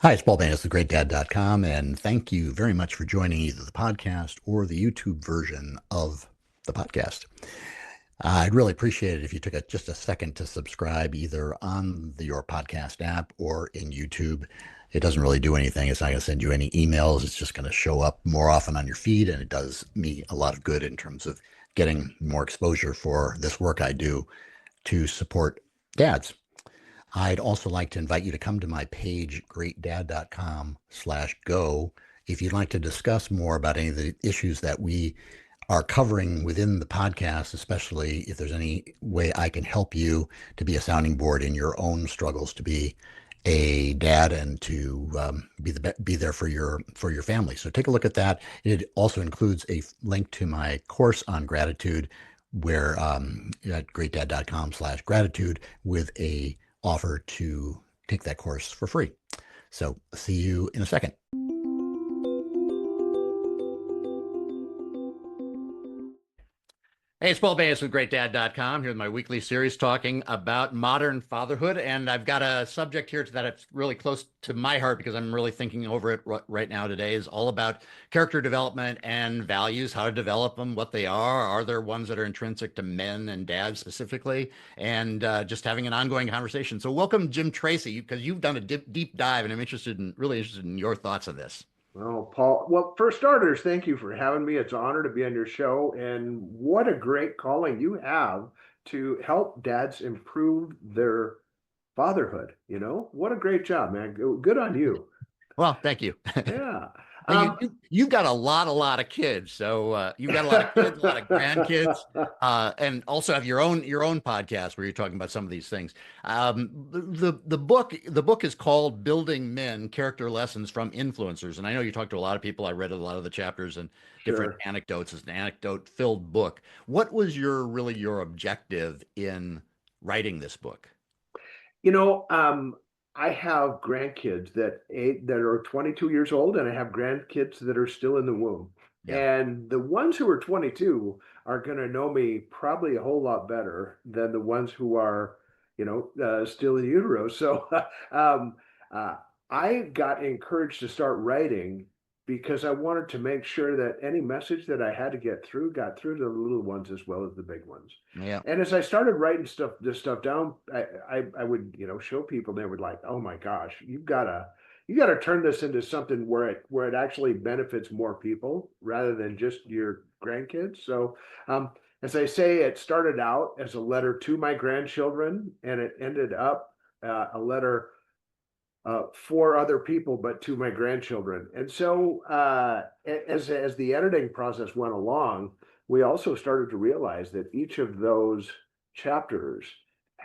Hi, it's Paul Banis, the GreatDad.com, and thank you very much for joining either the podcast or the YouTube version of the podcast. I'd really appreciate it if you took just a second to subscribe either on your podcast app or in YouTube. It doesn't really do anything. It's not going to send you any emails. It's just going to show up more often on your feed, and it does me a lot of good in terms of getting more exposure for this work I do to support dads. I'd also like to invite you to come to my page, GreatDad.com/go, if you'd like to discuss more about any of the issues that we are covering within the podcast, especially if there's any way I can help you to be a sounding board in your own struggles to be a dad and to be there for your family. So take a look at that. It also includes a link to my course on gratitude, where at GreatDad.com/gratitude with a offer to take that course for free. So see you in a second. Hey, it's Paul Banis with GreatDad.com here with my weekly series talking about modern fatherhood. And I've got a subject here that it's really close to my heart because I'm really thinking over it right now today is all about character development and values, how to develop them, what they are. Are there ones that are intrinsic to men and dads specifically? And just having an ongoing conversation. So welcome, Jim Tracy, because you've done a deep dive and I'm really interested in your thoughts on this. Well, Paul, well, for starters, thank you for having me. It's an honor to be on your show. And what a great calling you have to help dads improve their fatherhood. What a great job, man. Good on you. Well, thank you. Yeah. You've got a lot of kids. So you've got a lot of kids, a lot of grandkids, and also have your own podcast where you're talking about some of these things. The book is called Building Men: Character Lessons from Influencers, and I know you talked to a lot of people. I read a lot of the chapters and different Sure. anecdotes. It's an anecdote-filled book. What was your objective in writing this book? You know, um, I have grandkids that are 22 years old, and I have grandkids that are still in the womb. Yeah. And the ones who are 22 are going to know me probably a whole lot better than the ones who are, still in utero. So, um, uh, I got encouraged to start writing because I wanted to make sure that any message that I had to get through got through to the little ones as well as the big ones. Yeah. And as I started writing this stuff down, I would, show people. They would like, oh my gosh, you gotta turn this into something where it actually benefits more people rather than just your grandkids. So, as I say, it started out as a letter to my grandchildren, and it ended up a letter for other people, but to my grandchildren. And so, as the editing process went along, we also started to realize that each of those chapters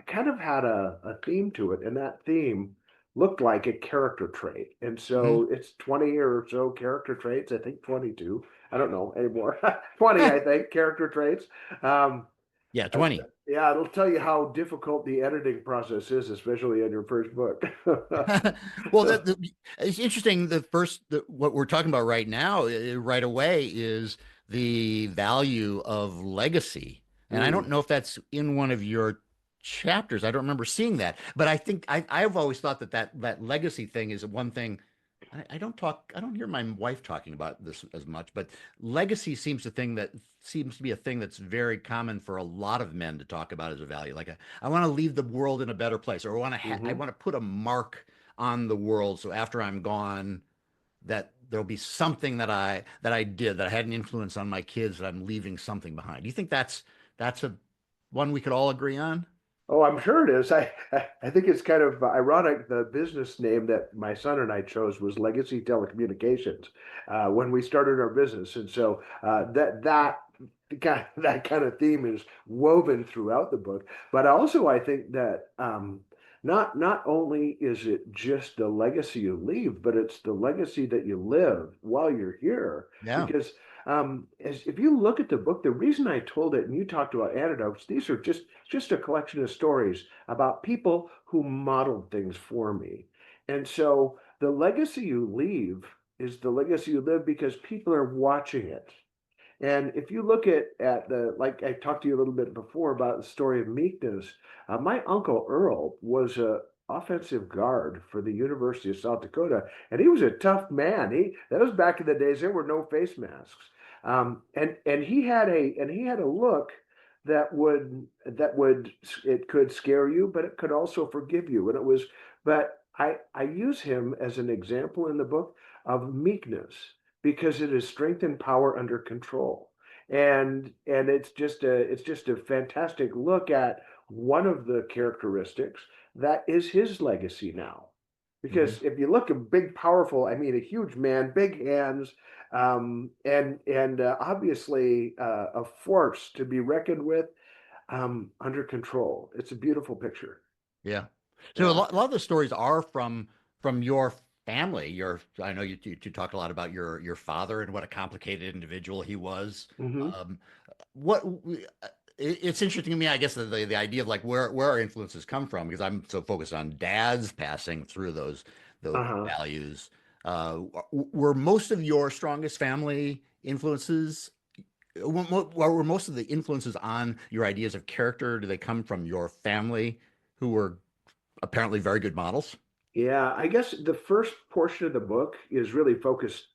kind of had a theme to it, and that theme looked like a character trait. And Mhm. so it's 20 or so character traits. I think 22. I don't know anymore. 20, I think, character traits. Um, Yeah, uh, 20. yeah, it'll tell you how difficult the editing process is, especially in your first book. Well, it's interesting. What we're talking about right now, right away, is the value of legacy. And I don't Mm. know if that's in one of your chapters. I don't remember seeing that, but I think I've always thought that legacy thing is one thing. I don't hear my wife talking about this as much, but legacy seems to be a thing that's very common for a lot of men to talk about as a value. Like I want to leave the world in a better place, or I Hmm. want to put a mark on the world. So after I'm gone, that there'll be something that I did that I had an influence on my kids that I'm leaving something behind. Do you think that's a one we could all agree on? Oh, I'm sure it is. I think it's kind of ironic. The business name that my son and I chose was Legacy Telecommunications when we started our business, and so that kind of theme is woven throughout the book. But also, I think that not only is it just the legacy you leave, but it's the legacy that you live while you're here. Yeah. Because as if you look at the book, the reason I told it, and you talked about anecdotes, these are just a collection of stories about people who modeled things for me. And so the legacy you leave is the legacy you live because people are watching it. And if you look at the, like I talked to you a little bit before about the story of meekness, my uncle Earl was a offensive guard for the University of South Dakota, and he was a tough man. That was back in the days there were no face masks, and he had a look that would it could scare you, but it could also forgive you, and it was. But I use him as an example in the book of meekness because it is strength and power under control, and it's just a fantastic look at one of the characteristics that is his legacy now. Mhm. Because if you look at big, powerful, I mean, a huge man, big hands, and obviously a force to be reckoned with, under control. It's a beautiful picture. Yeah. So Yeah. a lot of the stories are from your family. I know you talked a lot about your father and what a complicated individual he was. Hmm. Um, what it's interesting to me, I guess, the idea of like where our influences come from, because I'm so focused on dads passing through those Uh-huh. values. Were most of your strongest family influences? Were most of the influences on your ideas of character? Do they come from your family, who were apparently very good models? Yeah, I guess the first portion of the book is really focused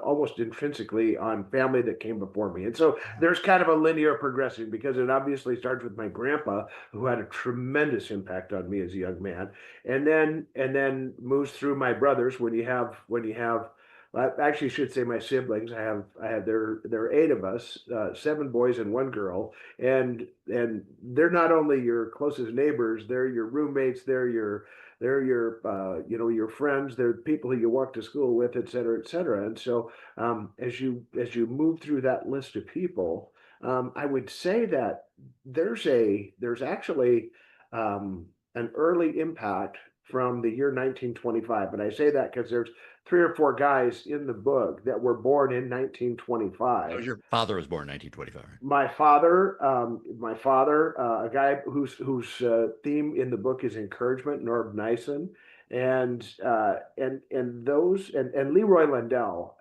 almost intrinsically on family that came before me. And so there's kind of a linear progression because it obviously starts with my grandpa, who had a tremendous impact on me as a young man, and then moves through my brothers when you have I actually should say my siblings. I have there are eight of us, seven boys and one girl, and they're not only your closest neighbors, they're your roommates, they're your friends, they're people who you walk to school with, et cetera, et cetera. And so as you move through that list of people, I would say that there's actually an early impact from the year 1925. And I say that because there's three or four guys in the book that were born in Oh, 1925. your father was born in 1925, right? My father, a guy whose theme in the book is encouragement, Norb Nyson, and Leroy Landell.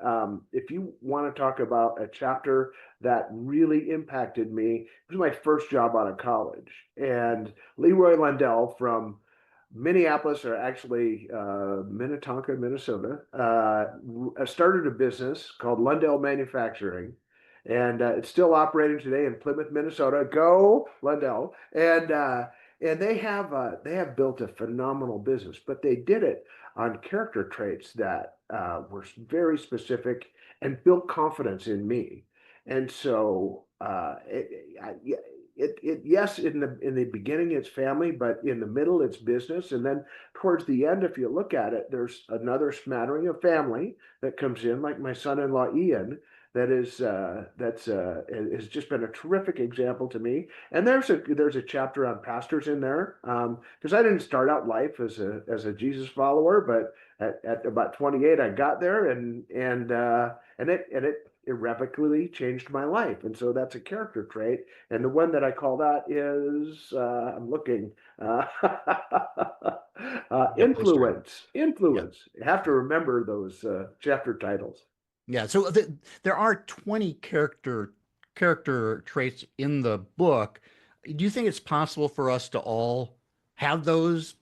If you want to talk about a chapter that really impacted me, it was my first job out of college, and Leroy Landell from Minneapolis, or actually Minnetonka, Minnesota, started a business called Lundell Manufacturing, and it's still operating today in Plymouth, Minnesota. Go Lundell, and they have built a phenomenal business, but they did it on character traits that were very specific and built confidence in me, and so yes, in the beginning it's family, but in the middle it's business, and then towards the end, if you look at it, there's another smattering of family that comes in, like my son-in-law Ian, that's has just been a terrific example to me. And there's a chapter on pastors in there, because I didn't start out life as a Jesus follower, but at about 28 I got there, and it irrevocably changed my life. And so that's a character trait. And the one that I call that is I'm looking Yeah, poster. influence. Yeah. Influence. You have to remember those chapter titles. Yeah. So there are 20 character traits in the book. Do you think it's possible for us to all have those?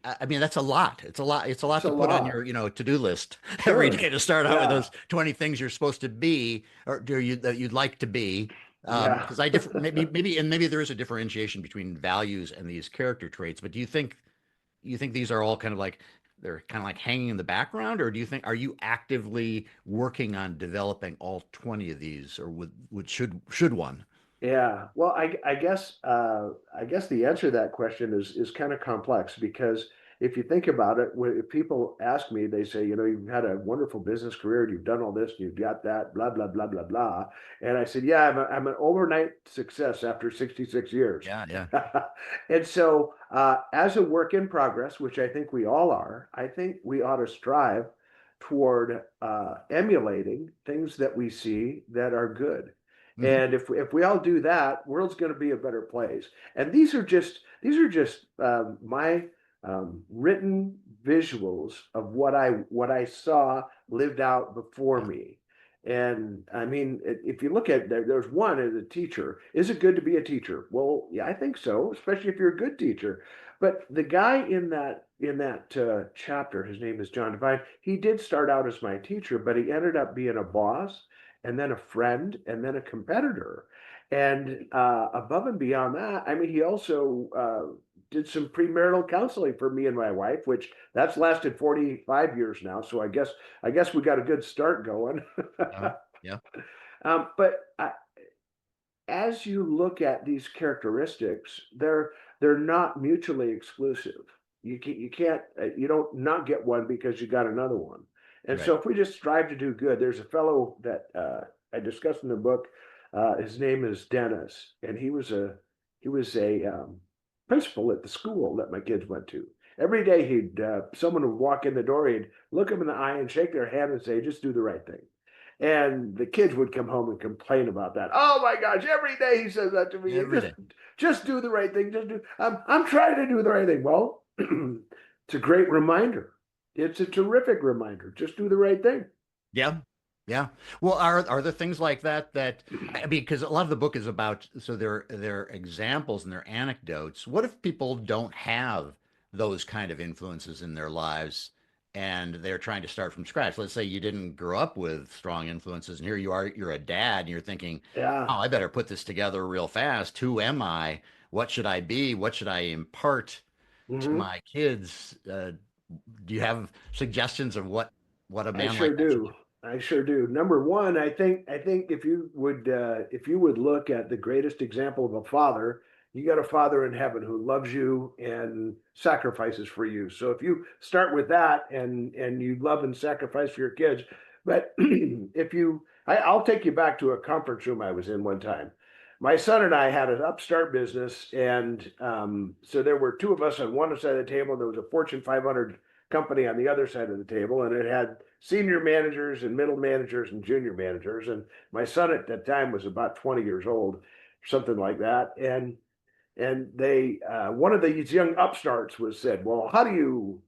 I mean, that's a lot. It's a lot. It's a It's lot a to put on lot. your, to-do list every Sure. day to start out with Yeah. those 20 things you're supposed to be, or do you that you'd like to be. Yeah. Because I differ maybe there is a differentiation between values and these character traits. But do you think these are all kind of like they're kind of like hanging in the background, or do you think are you actively working on developing all 20 of these, or should one? Yeah, well, I guess the answer to that question is kind of complex because if you think about it, if people ask me, they say, you've had a wonderful business career, you've done all this, you've got that, blah blah blah blah blah, and I said, yeah, I'm an overnight success after 66 years, Yeah, yeah. and so as a work in progress, which I think we all are, I think we ought to strive toward emulating things that we see that are good. Hmm. And if we all do that, world's going to be a better place. And these are just my written visuals of what I saw lived out before Yeah. me. And I mean, if you look at there's one as a teacher. Is it good to be a teacher? Well, yeah, I think so, especially if you're a good teacher. but the guy in that chapter, his name is John Devine. He did start out as my teacher, but he ended up being a boss, and then a friend, and then a competitor. And above and beyond that, I mean, he also did some premarital counseling for me and my wife, which that's lasted 45 years now. So I guess we got a good start going. Yeah. Yeah. But as you look at these characteristics, they're not mutually exclusive. You can't you don't not get one because you got another one. And Right. so if we just strive to do good, there's a fellow that I discussed in the book. His name is Dennis, and he was a principal at the school that my kids went to. Every day he'd someone would walk in the door, he'd look them in the eye and shake their hand and say, "Just do the right thing." And the kids would come home and complain about that. Oh my gosh, every day he says that to me. Every day. Just do the right thing. Just do. I'm trying to do the right thing. Well, it's a great reminder. It's a terrific reminder. Just do the right thing. Yeah. Yeah. Well, are there things like that I mean, because a lot of the book is about, so they're examples and they're anecdotes. What if people don't have those kind of influences in their lives and they're trying to start from scratch? Let's say you didn't grow up with strong influences and here you are, you're a dad and you're thinking, Yeah. oh, I better put this together real fast. Who am I? What should I be? What should I impart to Hmm. my kids? Do you have suggestions of what a I man like sure that should do. I sure do. Number one, I think if you would look at the greatest example of a father, you got a father in heaven who loves you and sacrifices for you. So if you start with that and you love and sacrifice for your kids, but if you I'll take you back to a conference room I was in one time. My son and I had an upstart business, and so there were two of us on one side of the table. There was a Fortune 500 company on the other side of the table, and it had senior managers and middle managers and junior managers. And my son at that time was about 20 years old, something like that. And they one of these young upstarts was said, "Well, how do you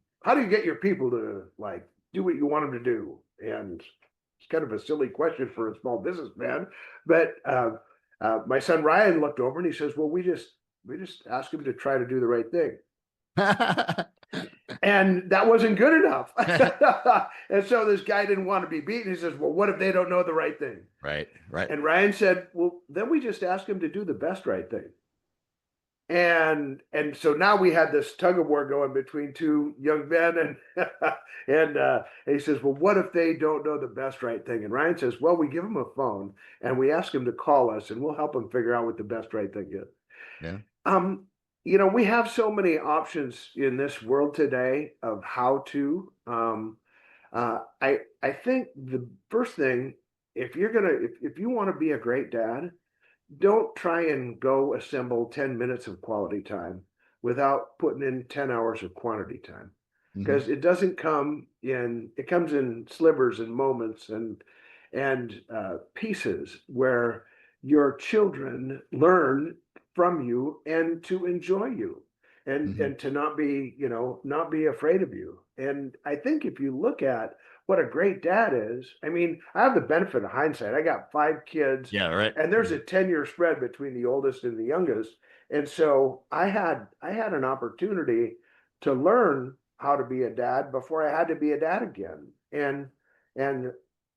get your people to like do what you want them to do?" And it's kind of a silly question for a small businessman, but my son Ryan looked over and he says, "Well, we just ask him to try to do the right thing." And that wasn't good enough. And so this guy didn't want to be beaten. He says, "Well, what if they don't know the right thing?" Right, right. And Ryan said, "Well, then we just ask him to do the best right thing." And so now we had this tug of war going between two young men, and and he says, "Well, what if they don't know the best right thing?" And Ryan says, "Well, we give them a phone and we ask them to call us, and we'll help them figure out what the best right thing is." Yeah. Um, we have so many options in this world today of how to. I think the first thing, if you want to be a great dad, don't try and go assemble 10 minutes of quality time without putting in 10 hours of quantity time, Hmm. because it doesn't come in, it comes in slivers and moments and pieces where your children learn from you and to enjoy you Hmm. and to not be, not be afraid of you. And I think if you look at what a great dad is, I mean, I have the benefit of hindsight. I got five kids, Yeah, right. and there's a 10-year spread between the oldest and the youngest. And so I had an opportunity to learn how to be a dad before I had to be a dad again. And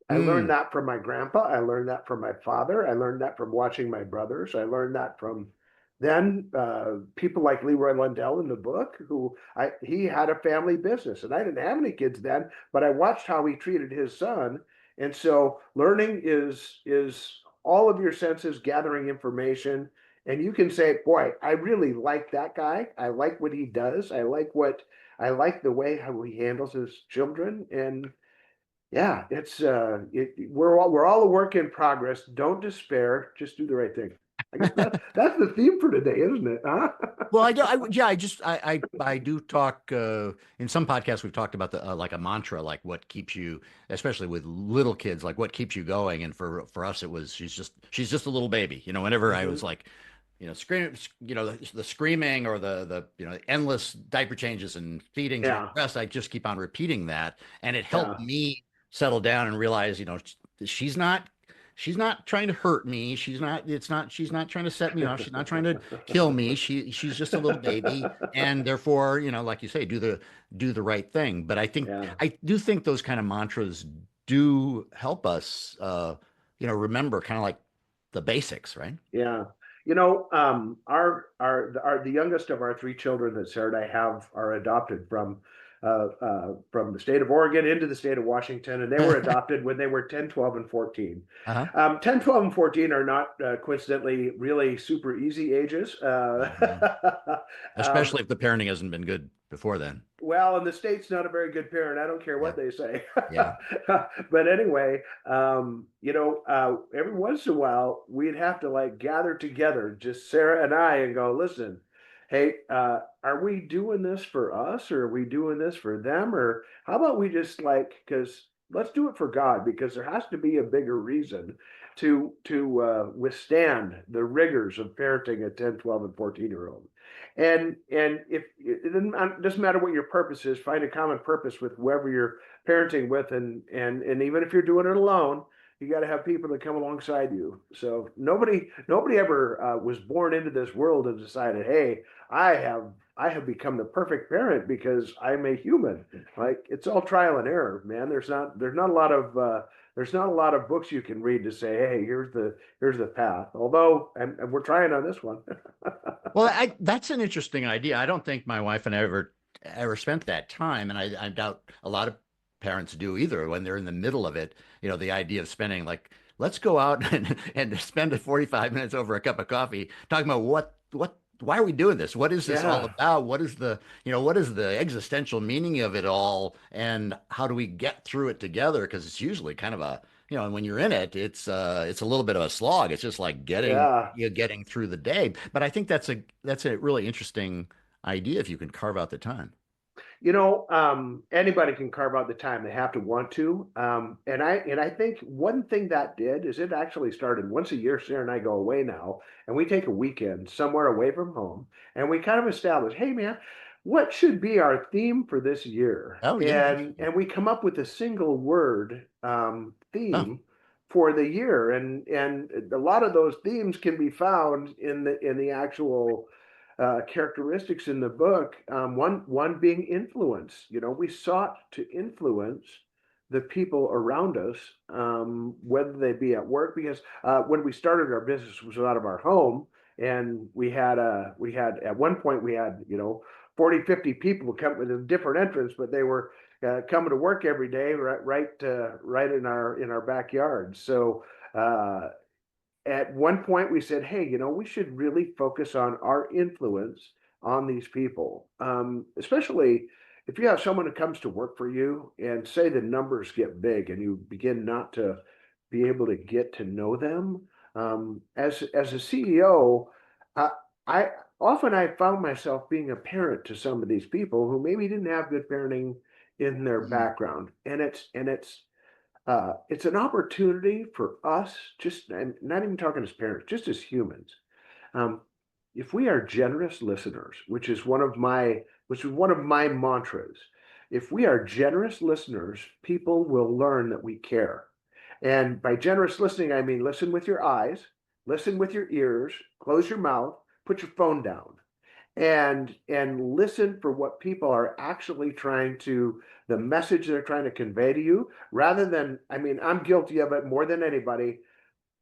I learned Mm. that from my grandpa. I learned that from my father. I learned that from watching my brothers. I learned that from then people like Leroy Lundell in the book, he had a family business, and I didn't have any kids then, but I watched how he treated his son. And so learning is all of your senses gathering information, and you can say, "Boy, I really like that guy. I like what he does. I like the way how he handles his children." And yeah, we're all a work in progress. Don't despair. Just do the right thing. I guess that's the theme for today, isn't it? Huh? Well, I do. Yeah, I do talk in some podcasts. We've talked about the like a mantra, like what keeps you, especially with little kids, like what keeps you going. And for us, it was she's just a little baby. Whenever I was Mhm. like, scream, the screaming or the endless diaper changes and feedings and Yeah, rest, I just keep on repeating that, and it helped yeah, me settle down and realize, she's not. she's not trying to hurt me. She's not trying to set me off. She's not trying to kill me. She's just a little baby. And therefore, like you say, do the right thing. But Yeah. I do think those kind of mantras do help us, remember kind of like the basics, right? Yeah. The youngest of our three children that Sarah and I have are adopted from the state of Oregon into the state of Washington, and they were adopted when they were 10, 12, and 14. Uh-huh. 10, 12, and 14 are not coincidentally really super easy ages. No. Um, Especially if the parenting hasn't been good before then. well, and the state's not a very good parent. I don't care Yeah. what they say. Yeah. But anyway, every once in a while, we'd have to like gather together, just Sarah and I, and go, listen, hey, are we doing this for us or are we doing this for them? Or how about we just because let's do it for God, because there has to be a bigger reason to withstand the rigors of parenting a 10, 12, and 14-year-old. And if it doesn't matter what your purpose is, find a common purpose with whoever you're parenting with, and even if you're doing it alone, you got to have people that come alongside you. So nobody ever was born into this world and decided, hey, I have become the perfect parent because I'm a human. Like, it's all trial and error, man. There's not a lot of books you can read to say, hey, here's the path. Although, and we're trying on this one. Well, that's an interesting idea. I don't think my wife and I ever spent that time, and I doubt a lot of parents do either when they're in the middle of it. The idea of spending like, let's go out and spend 45 minutes over a cup of coffee talking about why are we doing this? What is this all Yeah. about? What is the existential meaning of it all? And how do we get through it together? Because it's usually kind of and when you're in it, it's a little bit of a slog. It's just like Yeah. getting through the day. But I think that's a really interesting idea if you can carve out the time. Anybody can carve out the time. They have to want to. And I think one thing that did is it actually started once a year. Sarah and I go away now, and we take a weekend somewhere away from home, and we kind of establish, hey man, what should be our theme for this year? Oh yeah, And we come up with a single word oh, theme for the year, and a lot of those themes can be found in the actual characteristics in the book. One being influence. We sought to influence the people around us, whether they be at work. Because when we started our business, it was out of our home, and we had at one point we had 40, 50 people come with a different entrance, but they were coming to work every day, right in our backyard. So at one point we said, hey, we should really focus on our influence on these people, especially if you have someone who comes to work for you and say the numbers get big and you begin not to be able to get to know them. As a CEO, I, I often I found myself being a parent to some of these people who maybe didn't have good parenting in their mhm. background, and it's an opportunity for us, just and not even talking as parents, just as humans. Um, if we are generous listeners, which is one of my mantras, if we are generous listeners, people will learn that we care. And by generous listening, I mean listen with your eyes, listen with your ears, close your mouth, put your phone down, and listen for what people are actually the message they're trying to convey to you, rather than, I mean, I'm guilty of it more than anybody.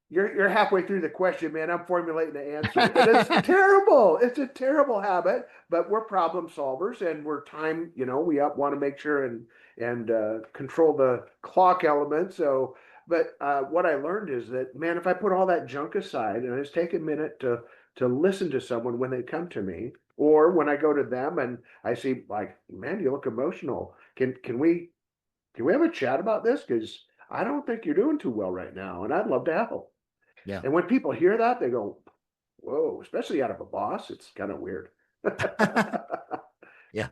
You're halfway through the question, man. I'm formulating the answer, and it's terrible. It's a terrible habit, but we're problem solvers, and we're time. We want to make sure and control the clock element. So, but what I learned is that, man, if I put all that junk aside and I just take a minute to listen to someone when they come to me, or when I go to them and I see, like, man, you look emotional. Can we have a chat about this? Because I don't think you're doing too well right now, and I'd love to help. Yeah. And when people hear that, they go, whoa, especially out of a boss. It's kind of weird. Yeah.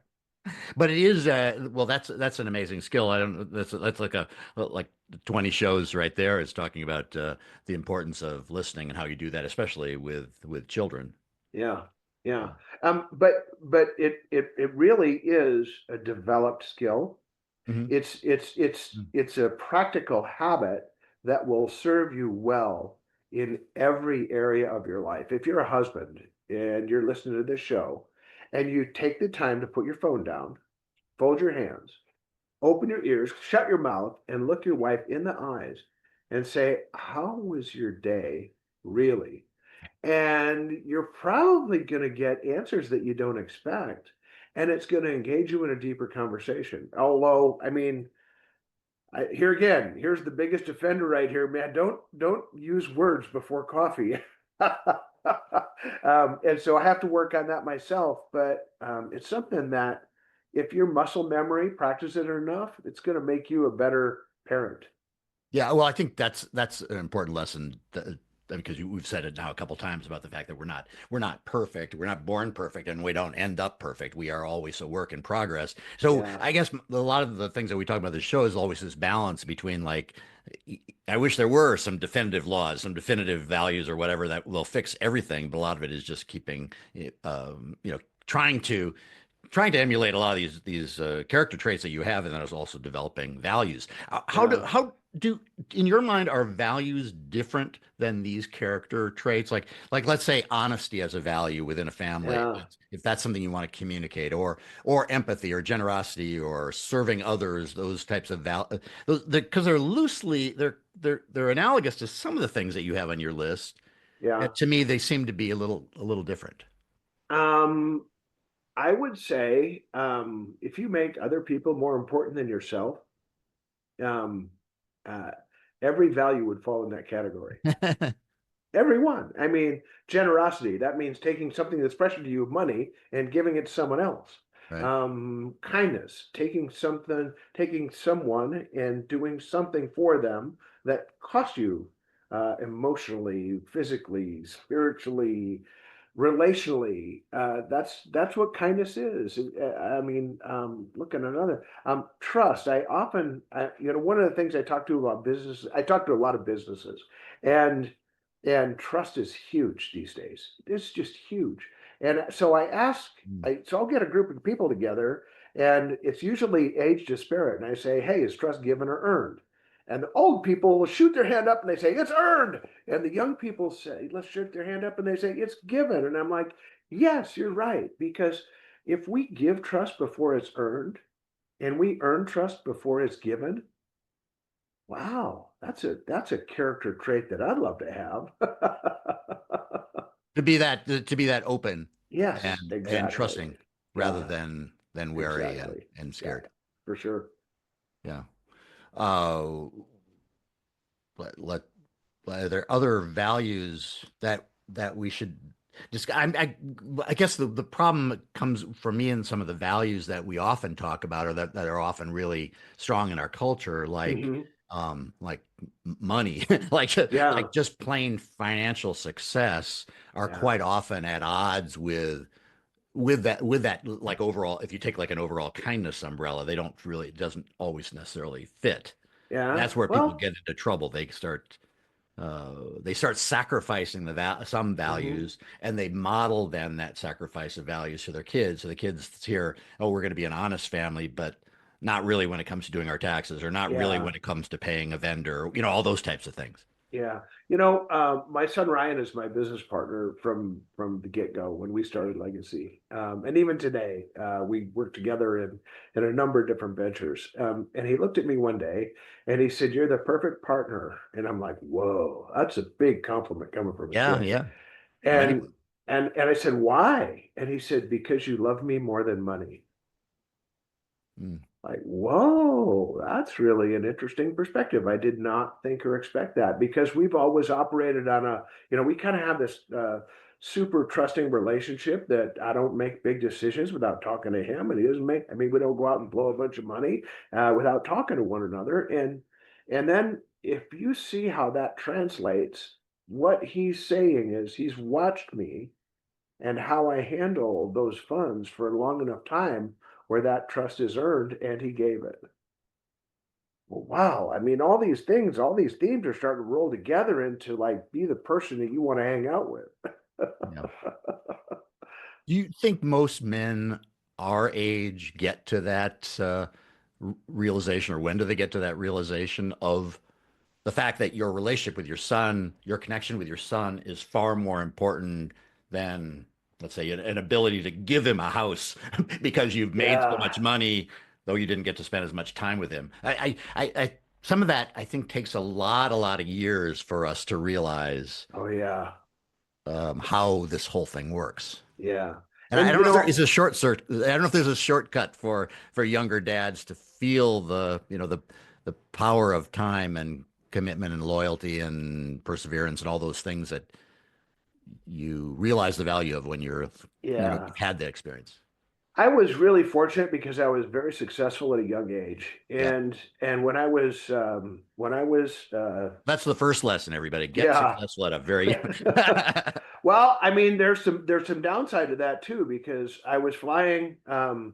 But it is well, that's an amazing skill. I don't that's like 20 shows right there is talking about the importance of listening and how you do that, especially with children. Yeah, yeah. Yeah. But it really is a developed skill. Hmm. It's a practical habit that will serve you well in every area of your life. If you're a husband and you're listening to this show and you take the time to put your phone down, fold your hands, open your ears, shut your mouth, and look your wife in the eyes and say, how was your day really? And you're probably going to get answers that you don't expect. And it's going to engage you in a deeper conversation. Although, I mean, here again, here's the biggest offender right here, man. Don't use words before coffee. And so I have to work on that myself. But it's something that if your muscle memory practice it enough, it's going to make you a better parent. Yeah, well, I think that's an important lesson because we've said it now a couple times about the fact that we're not perfect, we're not born perfect, and we don't end up perfect. We are always a work in progress. So Yeah, I guess a lot of the things that we talk about this show is always this balance between like, I wish there were some definitive laws, some definitive values or whatever that will fix everything, but a lot of it is just keeping, trying to emulate a lot of these character traits that you have, and then it's also developing values. yeah, How do in your mind are values different than these character traits? Like let's say honesty as a value within a family, yeah. if that's something you want to communicate, or empathy or generosity or serving others, those types of those because they're loosely they're analogous to some of the things that you have on your list. Yeah. To me, they seem to be a little different. Um, I would say if you make other people more important than yourself, um, uh, every value would fall in that category. Everyone. I mean, generosity, that means taking something that's precious to you, money, and giving it to someone else. Right. Kindness, taking someone and doing something for them that costs you emotionally, physically, spiritually, relationally. That's what kindness is. I mean, look at another trust. One of the things I talk to about business, I talk to a lot of businesses, and trust is huge these days. It's just huge. And so I'll get a group of people together, and it's usually age disparate. And I say, hey, is trust given or earned? And the old people will shoot their hand up and they say, it's earned. And the young people say, let's shoot their hand up and they say, it's given. And I'm like, yes, you're right. Because if we give trust before it's earned and we earn trust before it's given, wow, that's a character trait that I'd love to have. To be that open Yes, and exactly. trusting rather Yeah, than wary exactly. and Yeah, scared. for sure. Yeah. Uh, let, let, are there other values that we should discuss? I guess the problem comes for me in some of the values that we often talk about or that are often really strong in our culture, Hmm. like money, Yeah, like just plain financial success are yeah, quite often at odds with that like overall, if you take like an overall kindness umbrella, it doesn't always necessarily fit. yeah. That's where people Well, get into trouble. They start sacrificing some hmm, values, and they model then that sacrifice of values to their kids. So the kids hear, oh, we're going to be an honest family, but not really when it comes to doing our taxes, or not really yeah. when it comes to paying a vendor, all those types of things. Yeah, my son Ryan is my business partner from the get go when we started Legacy, and even today we work together in a number of different ventures. And he looked at me one day and he said, "You're the perfect partner," and I'm like, "Whoa, that's a big compliment coming from a Yeah, kid." yeah. For many. And and I said, "Why?" And he said, "Because you love me more than money." Mm. Like, whoa, that's really an interesting perspective. I did not think or expect that because we've always operated on we kind of have this super trusting relationship that I don't make big decisions without talking to him, and he doesn't make. I mean, we don't go out and blow a bunch of money without talking to one another. And then if you see how that translates, what he's saying is he's watched me and how I handle those funds for a long enough time where that trust is earned, and he gave it. Well, wow. I mean, all these things, all these themes are starting to roll together into like be the person that you want to hang out with. Yeah. Do you think most men our age get to that realization, or when do they get to that realization of the fact that your relationship with your son, your connection with your son is far more important than, let's say, an ability to give him a house because you've made so Yeah. much money, though you didn't get to spend as much time with him. Some of that I think takes a lot of years for us to realize Oh yeah. how this whole thing works. Yeah. And I And don't know if there is a I don't know if there's a shortcut for younger dads to feel the power of time and commitment and loyalty and perseverance and all those things that you realize the value of when yeah. you've had that experience. I was really fortunate because I was very successful at a young age. Yeah. And when I was That's the first lesson, everybody. Get yeah. successful at a very Well, I mean, there's some downside to that too, because I was flying from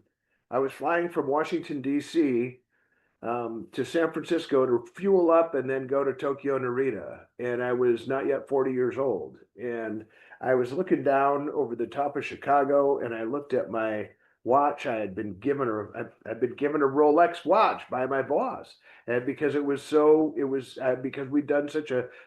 Washington, D.C. To San Francisco to fuel up and then go to Tokyo Narita. And I was not yet 40 years old. And I was looking down over the top of Chicago and I looked at my watch. I'd been given a Rolex watch by my boss. And because because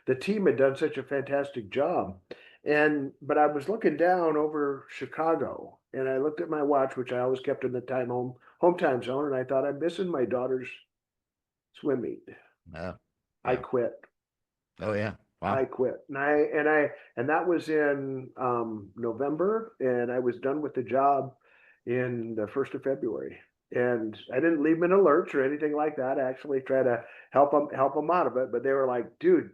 the team had done such a fantastic job. But I was looking down over Chicago and I looked at my watch, which I always kept in the home time zone. And I thought, I'm missing my daughter's swim meet. Yeah. I Yeah. quit. Oh yeah. I Wow. quit. And that was in November, and I was done with the job in the 1st of February. And I didn't leave them in a lurch or anything like that. I actually try to help them out of it. But they were like, dude,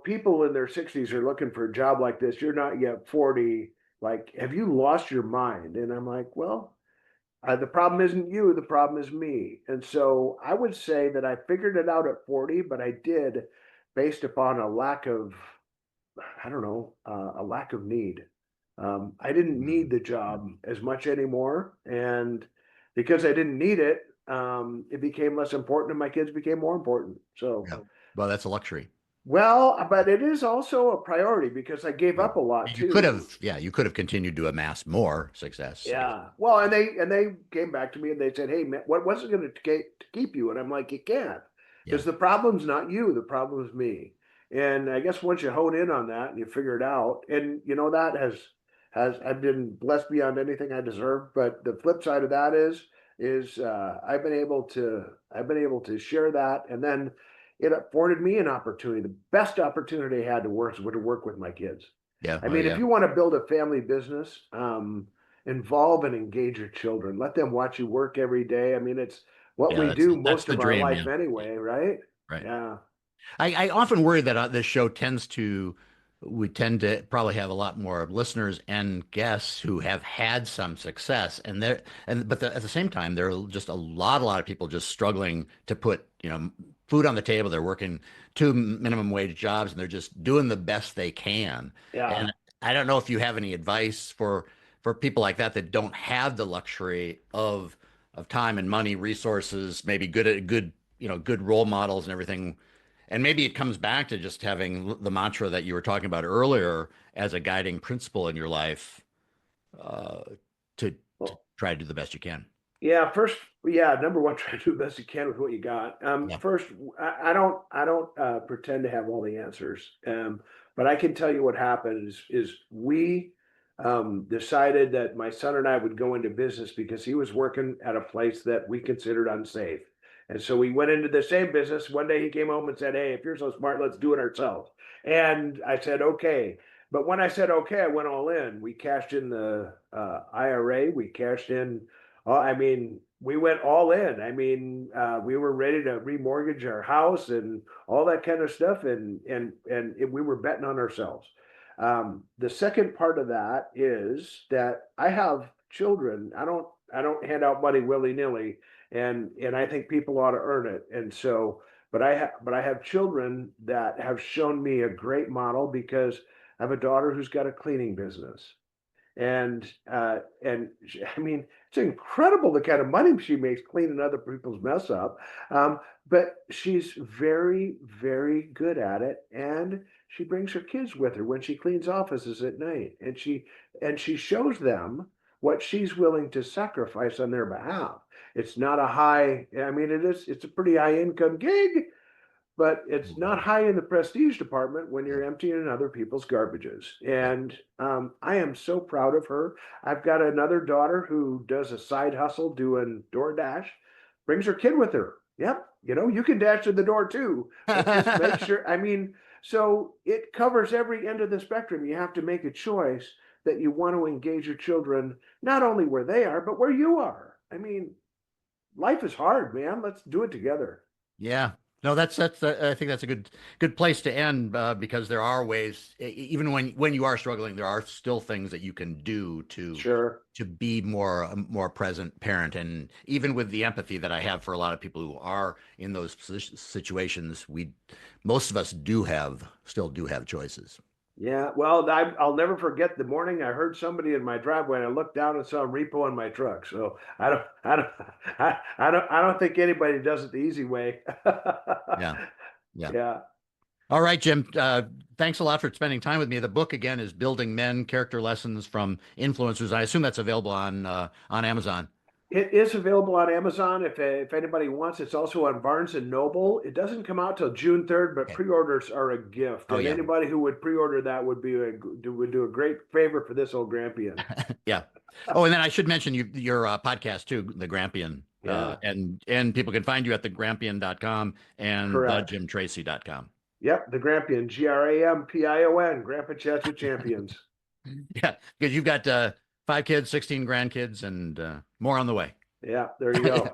people in their 60s are looking for a job like this. You're not yet 40. Like, have you lost your mind? And I'm like, well, the problem isn't you, the problem is me. And so I would say that I figured it out at 40, but I did based upon a lack of, I don't know, a lack of need. I didn't need Mm. the job as much anymore. And because I didn't need it, it became less important and my kids became more important. So, Yeah. Well, that's a luxury. well, but it is also a priority because I gave Yeah. up a lot You could too. have, yeah, you could have continued to amass more success, I guess. Yeah. Well, and they came back to me and they said, "Hey, man, what's it going to keep you?" And I'm like, "You can't, Yeah. because the problem's not you. The problem is me." And I guess once you hone in on that and you figure it out, and that has I've been blessed beyond anything I deserve. But the flip side of that is I've been able to share that, and then it afforded me an opportunity, the best opportunity I had to work with my kids. Yeah. I Oh mean, if yeah. you want to build a family business, involve and engage your children. Let them watch you work every day. I mean, it's what Yeah, we that's do that's most the of our dream. life Yeah. anyway, right? Right. Yeah. I often worry that this show we tend to probably have a lot more listeners and guests who have had some success, but at the same time, there are just a lot of people just struggling to put, food on the table. They're working two minimum wage jobs and they're just doing the best they can. Yeah. And I don't know if you have any advice for people like that don't have the luxury of time and money, resources, maybe good role models and everything. And maybe it comes back to just having the mantra that you were talking about earlier as a guiding principle in your life, uh, to Well, try to do the best you can. yeah. First, yeah. Number one, try to do the best you can with what you got. Yeah. First, I don't pretend to have all the answers. But I can tell you what happened is we decided that my son and I would go into business because he was working at a place that we considered unsafe. And so we went into the same business. One day he came home and said, "Hey, if you're so smart, let's do it ourselves." And I said, "Okay." But when I said okay, I went all in. We cashed in the IRA. We cashed in. I mean, we went all in. I mean, we were ready to remortgage our house and all that kind of stuff, we were betting on ourselves. The second part of that is that I have children. I don't hand out money willy nilly, and I think people ought to earn it. And so, but I have children that have shown me a great model because I have a daughter who's got a cleaning business, and I mean, it's incredible the kind of money she makes cleaning other people's mess up. Um, but she's very, very good at it, and she brings her kids with her when she cleans offices at night, and she shows them what she's willing to sacrifice on their behalf. It's not a high, I mean, it's a pretty high income gig, but it's not Right. high in the prestige department when Yeah. you're emptying other people's garbages. And I am so proud of her. I've got another daughter who does a side hustle doing DoorDash, brings her kid with her. Yep, you can dash to the door too, but just make sure. I mean, so it covers every end of the spectrum. You have to make a choice that you want to engage your children, not only where they are, but where you are. I mean, life is hard, man. Let's do it together. Yeah. No, that's I think that's a good place to end because there are ways, even when you are struggling, there are still things that you can do Sure. to be more present parent. And even with the empathy that I have for a lot of people who are in those situations, we most of us still do have choices. Yeah, well, I'll never forget the morning I heard somebody in my driveway, and I looked down and saw a repo in my truck. So I don't think anybody does it the easy way. Yeah. Yeah. Yeah, All right, Jim. Thanks a lot for spending time with me. The book again is Building Men: Character Lessons from Influencers. I assume that's available on Amazon. it is available on Amazon if anybody wants. It's also on Barnes and Noble. It doesn't come out till June 3rd, but Okay. pre-orders are a gift, Oh and yeah. anybody who would pre-order that would do a great favor for this old Grampian. Yeah. Oh, and then I should mention your podcast too, the Grampian. Yeah, And people can find you at thegrampian.com and correct. thejimtracy.com. Yep, the Grampian, Grampion, Grandpa Chats with Champions. Yeah, because you've got 5 kids, 16 grandkids, and more on the way. Yeah, there you go.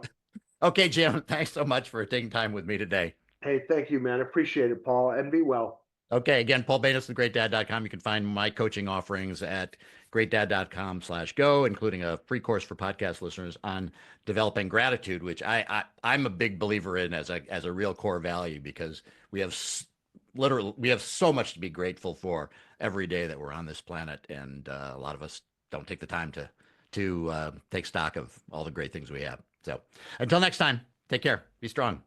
Okay, Jim, thanks so much for taking time with me today. Hey, thank you, man. Appreciate it, Paul, and be well. Okay, again, Paul Banis, GreatDad.com. You can find my coaching offerings at GreatDad.com/go, including a free course for podcast listeners on developing gratitude, which I'm a big believer in as a real core value because we have literally we have so much to be grateful for every day that we're on this planet, and a lot of us don't take the time to take stock of all the great things we have. So until next time, take care, be strong.